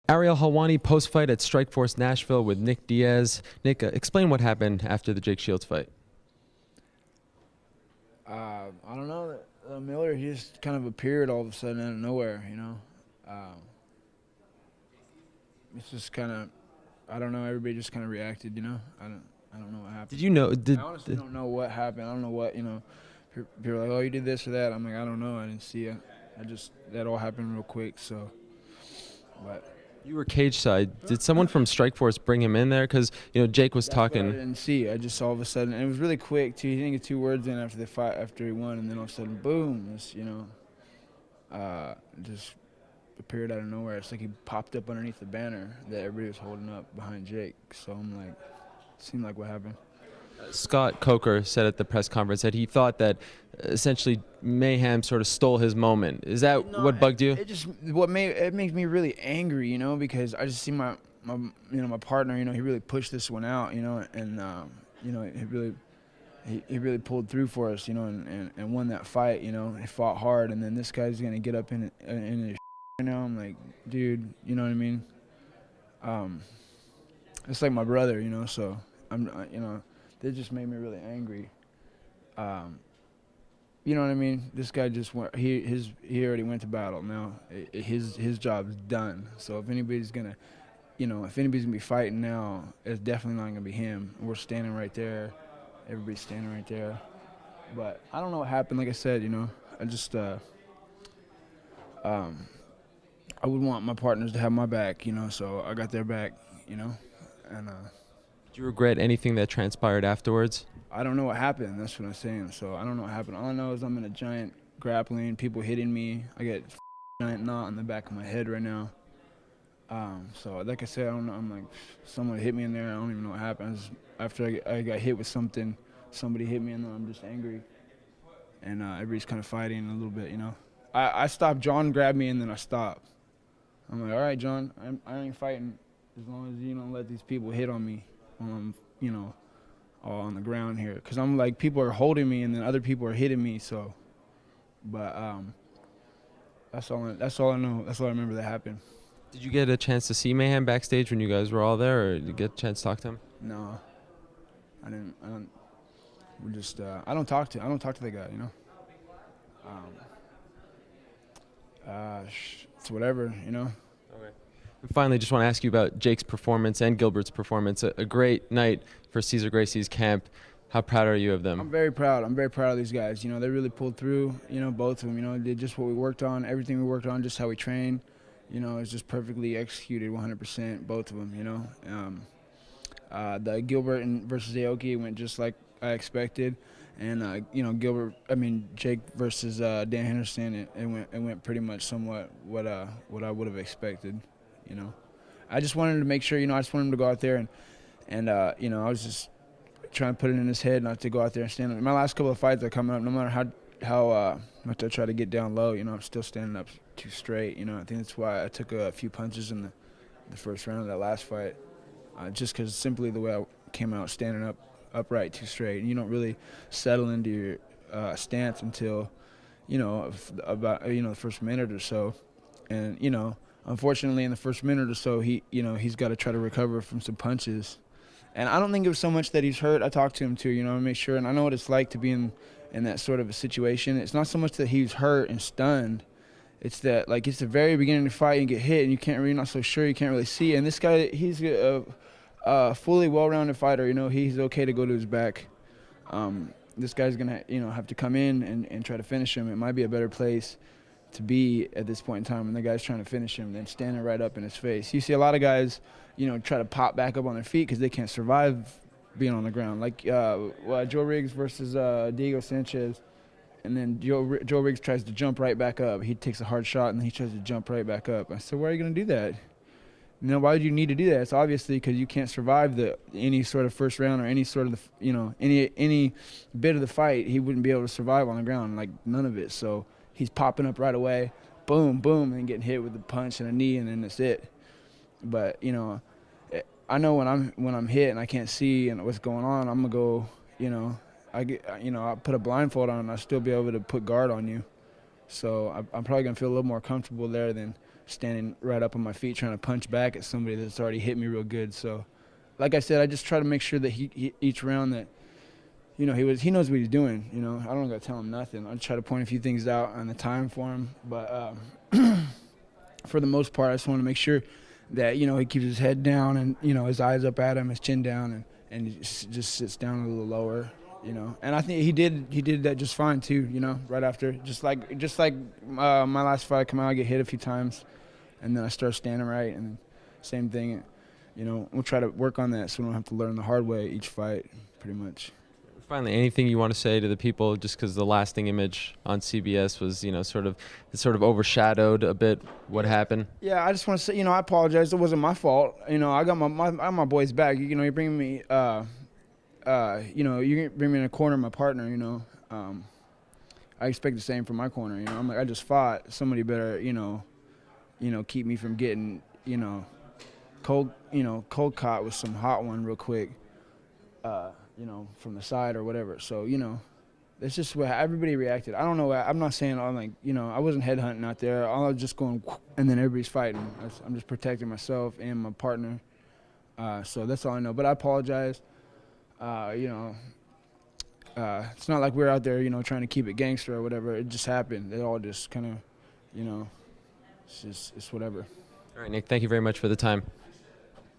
Ariel Helwani post-fight at Strikeforce Nashville with Nick Diaz. Nick, explain what happened after the Jake Shields fight. I don't know. Miller, he just kind of appeared all of a sudden out of nowhere, you know. It's just kind of, I don't know. Everybody just kind of reacted, you know. I don't know what happened. Did you know? I honestly don't know what happened. I don't know what, you know. People are like, oh, you did this or that. I'm like, I don't know. I didn't see it. That all happened real quick. So, but. You were cage side. Did someone from Strikeforce bring him in there? Because Jake was talking. I didn't see. I just all of a sudden, and it was really quick too. He didn't get 2 words in after the fight, after he won, and then all of a sudden, boom! This, just appeared out of nowhere. It's like he popped up underneath the banner that everybody was holding up behind Jake. So I'm like, it seemed like what happened. Scott Coker said at the press conference that he thought that essentially Mayhem sort of stole his moment. Is that what bugged you? It makes me really angry, you know, because I just see my partner, he really pushed this one out, and he really pulled through for us, and won that fight, He fought hard, and then this guy's gonna get up in his right now. I'm like, dude, you know what I mean? It's like my brother, so I'm, that just made me really angry. You know what I mean? This guy just went. He already went to battle. Now his job's done. So if anybody's gonna be fighting now, it's definitely not gonna be him. We're standing right there. Everybody's standing right there. But I don't know what happened. Like I said, I just I would want my partners to have my back. So I got their back. And. Do you regret anything that transpired afterwards? I don't know what happened. That's what I'm saying. So I don't know what happened. All I know is I'm in a giant grappling, people hitting me. I get a giant knot on the back of my head right now. So like I said, I don't know. I'm like, someone hit me in there. I don't even know what happened. After I got hit with something, somebody hit me, and then I'm just angry. And everybody's kind of fighting a little bit, I stopped. John grabbed me, and then I stopped. I'm like, all right, John, I ain't fighting as long as you don't let these people hit on me when I'm, all on the ground here, because I'm like, people are holding me and then other people are hitting me. So, but that's all I know. That's all I remember that happened. Did you get a chance to see Mayhem backstage when you guys were all there, or did you get a chance to talk to him? No, I didn't. We just I don't talk to the guy. It's whatever. Okay. And finally, just want to ask you about Jake's performance and Gilbert's performance. A great night for Cesar Gracie's camp. How proud are you of them? I'm very proud. I'm very proud of these guys. They really pulled through. Both of them. Did just what we worked on. Everything we worked on, just how we trained. It's just perfectly executed, 100%. Both of them. The Gilbert versus Aoki went just like I expected. And Jake versus Dan Henderson, it went pretty much somewhat what I would have expected. I just wanted to make sure, I just wanted him to go out there and I was just trying to put it in his head not to go out there and stand up. My last couple of fights are coming up, no matter how much I try to get down low, I'm still standing up too straight. I think that's why I took a few punches in the first round of that last fight, just because simply the way I came out standing upright too straight, and you don't really settle into your stance until about the first minute or so, and unfortunately, in the first minute or so, he's got to try to recover from some punches. And I don't think it was so much that he's hurt. I talked to him too, to make sure. And I know what it's like to be in that sort of a situation. It's not so much that he's hurt and stunned. It's that, like, it's the very beginning of the fight and you get hit and you're not so sure, you can't really see. And this guy, he's a fully well-rounded fighter. He's okay to go to his back. This guy's going to, have to come in and try to finish him. It might be a better place to be at this point in time when the guy's trying to finish him than standing right up in his face. You see a lot of guys, try to pop back up on their feet because they can't survive being on the ground. Like Joe Riggs versus Diego Sanchez, and then Joe Riggs tries to jump right back up. He takes a hard shot and then he tries to jump right back up. I said, why are you going to do that? Why would you need to do that? It's obviously because you can't survive any sort of first round or any sort of any bit of the fight. He wouldn't be able to survive on the ground, like none of it. So he's popping up right away, boom, boom, and getting hit with a punch and a knee, and then that's it. But I know when I'm hit and I can't see and what's going on, I'm gonna go. I'll put a blindfold on and I'll still be able to put guard on you. So I'm probably gonna feel a little more comfortable there than standing right up on my feet trying to punch back at somebody that's already hit me real good. So, like I said, I just try to make sure that he each round that, you know, he knows what he's doing. You know, I don't got to tell him nothing. I try to point a few things out on the time for him, but for the most part, I just want to make sure that, you know, he keeps his head down and, you know, his eyes up at him, his chin down, and he just sits down a little lower. You know, and I think he did that just fine too. You know, right after, just like my last fight, I come out, I get hit a few times, and then I start standing right, and same thing. You know, we'll try to work on that so we don't have to learn the hard way each fight, pretty much. Finally, anything you want to say to the people, just because the lasting image on CBS was, you know, sort of overshadowed a bit what happened? Yeah, I just want to say, you know, I apologize. It wasn't my fault. You know, I got my boys back. You know, you're bringing me. You know, you bring me in a corner, my partner, you know. I expect the same from my corner, you know. I'm like, I just fought. Somebody better, you know, keep me from getting, cold caught with some hot one real quick, you know, from the side or whatever. So, you know, that's just what everybody reacted. I don't know. I'm not saying I'm like, you know, I wasn't headhunting out there. I was just going, and then everybody's fighting. I'm just protecting myself and my partner. So that's all I know. But I apologize. You know, it's not like we're out there, you know, trying to keep it gangster or whatever. It just happened. It all just kind of, you know, it's whatever. All right, Nick, thank you very much for the time.